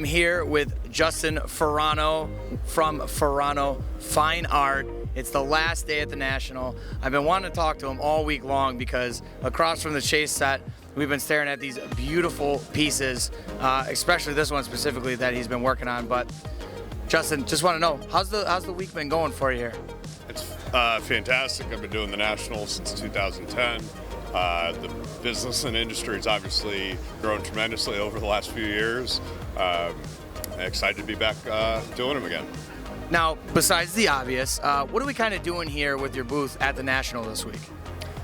here with Justyn Farano from Farano Fine Art. It's the last day at the National. I've been wanting to talk to him all week long because across from the Chase set, we've been staring at these beautiful pieces, especially this one specifically that he's been working on. But Justyn, just want to know, how's the week been going for you here? It's fantastic. I've been doing the National since 2010. The business and industry has obviously grown tremendously over the last few years. Excited to be back doing them again. Now, besides the obvious, what are we kind of doing here with your booth at the National this week?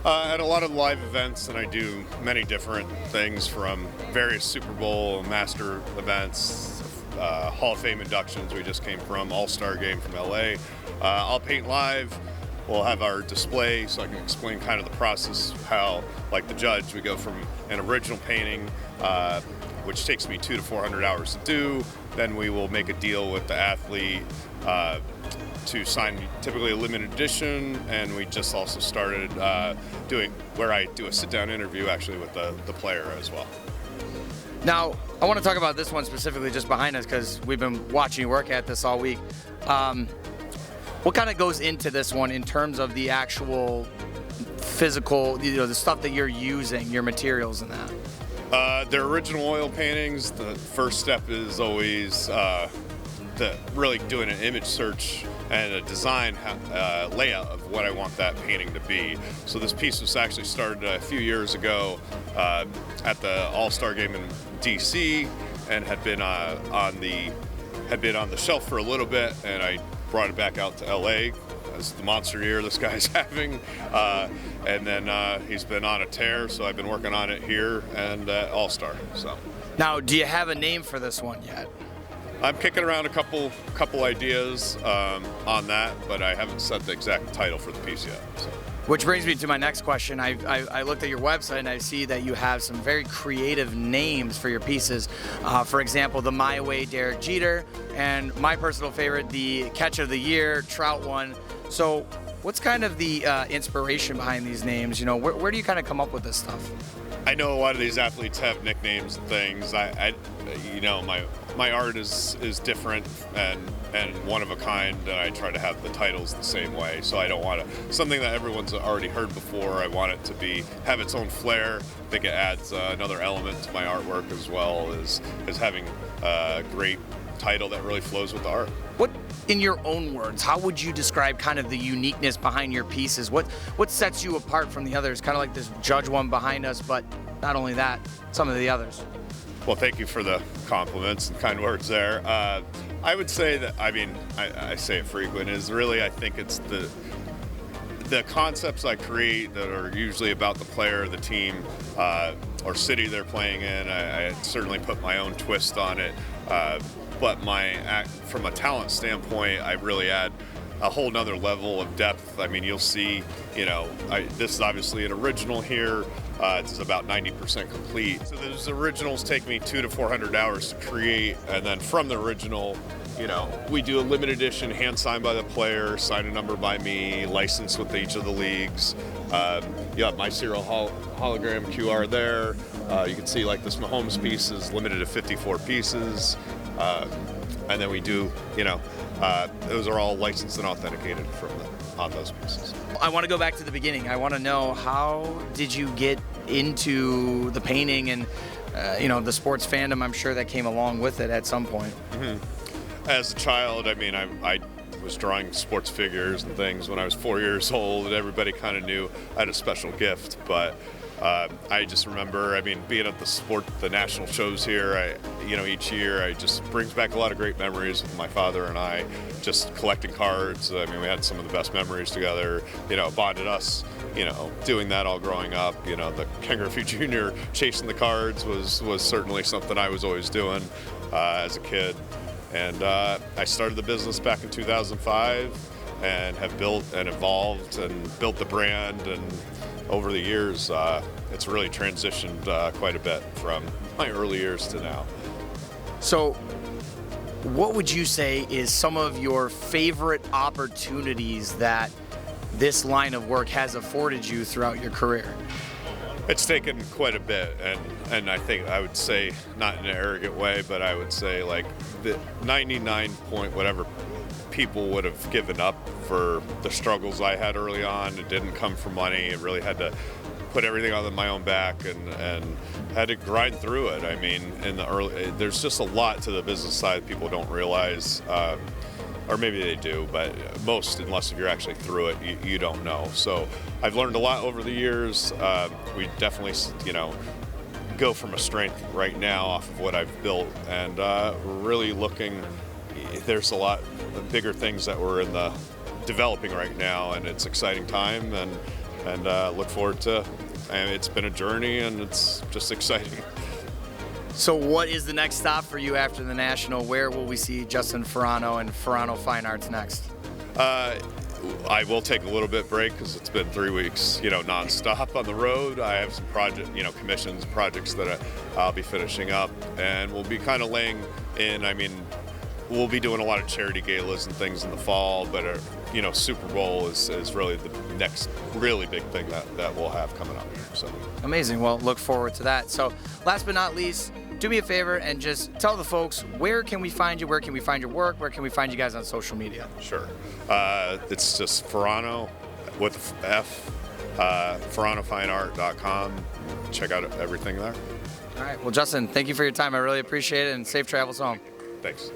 At a lot of live events, and I do many different things from various Super Bowl, Master events, Hall of Fame inductions we just came from, All-Star game from LA. I'll paint live. We'll have our display so I can explain kind of the process, how, like the judge, we go from an original painting, which takes me 200 to 400 hours to do. Then we will make a deal with the athlete to sign typically a limited edition, and we just also started doing where I do a sit-down interview actually with the player as well. Now, I want to talk about this one specifically just behind us because we've been watching you work at this all week. What kind of goes into this one in terms of the actual physical, the stuff that you're using, your materials and that? They're original oil paintings. The first step is always really doing an image search and a design layout of what I want that painting to be. So this piece was actually started a few years ago at the All-Star game in DC and had been on the shelf for a little bit, and I brought it back out to LA as the monster year this guy's having, and then he's been on a tear, so I've been working on it here and at All-Star. So now, do you have a name for this one yet? I'm kicking around a couple ideas on that, but I haven't set the exact title for the piece yet. So. Which brings me to my next question. I looked at your website and I see that you have some very creative names for your pieces. For example, the My Way Derek Jeter, and my personal favorite, the Catch of the Year Trout one. So what's kind of the inspiration behind these names? You know, where do you kind of come up with this stuff? I know a lot of these athletes have nicknames and things. My art is different and one of a kind, and I try to have the titles the same way. So I don't want something that everyone's already heard before. I want it to have its own flair. I think it adds another element to my artwork as well as having a great title that really flows with the art. What, in your own words, how would you describe kind of the uniqueness behind your pieces? What sets you apart from the others? Kind of like this judge one behind us, but not only that, some of the others. Well, thank you for the compliments and kind words there. I would say that, I say it frequent, is really, I think it's the concepts I create that are usually about the player, the team, or city they're playing in. I certainly put my own twist on it. But from a talent standpoint, I really add a whole nother level of depth. I mean, you'll see, this is obviously an original here. It's about 90% complete. So those originals take me 200 to 400 hours to create, and then from the original, we do a limited edition, hand signed by the player, sign a number by me, licensed with each of the leagues. You have my serial hologram QR there. You can see like this Mahomes piece is limited to 54 pieces. And then we do, those are all licensed and authenticated on those pieces. I want to go back to the beginning. I want to know, how did you get into the painting and, the sports fandom? I'm sure that came along with it at some point. Mm-hmm. As a child, I was drawing sports figures and things when I was 4 years old, and everybody kind of knew I had a special gift, but I just remember, being at the national shows here, each year, it just brings back a lot of great memories with my father and I, just collecting cards. We had some of the best memories together, bonded us, doing that all growing up. The Griffey Jr. chasing the cards was certainly something I was always doing as a kid. And I started the business back in 2005 and have built and evolved and built the brand, and over the years, it's really transitioned quite a bit from my early years to now. So what would you say is some of your favorite opportunities that this line of work has afforded you throughout your career? It's taken quite a bit, and I think I would say, not in an arrogant way, but I would say like the 99 point whatever people would have given up for the struggles I had early on. It didn't come from money. It really had to put everything on my own back and had to grind through it. I mean, in the early, there's just a lot to the business side people don't realize. Or maybe they do, but most, unless if you're actually through it, you don't know. So I've learned a lot over the years. We definitely, go from a strength right now off of what I've built, and really looking. There's a lot bigger things that we're in the developing right now, and it's exciting time, and look forward to. And it's been a journey, and it's just exciting. So what is the next stop for you after the National? Where will we see Justyn Farano and Farano Fine Arts next? I will take a little bit break because it's been 3 weeks, nonstop on the road. I have some commissions, projects that I'll be finishing up, and we'll be kind of laying in. I mean, we'll be doing a lot of charity galas and things in the fall, but Super Bowl is really the next really big thing that we'll have coming up. So amazing. Well, look forward to that. So last but not least, do me a favor and just tell the folks, where can we find you? Where can we find your work? Where can we find you guys on social media? Sure. It's just Farano with F, FaranoFineArt.com. Check out everything there. All right. Well, Justyn, thank you for your time. I really appreciate it, and safe travels home. Thanks.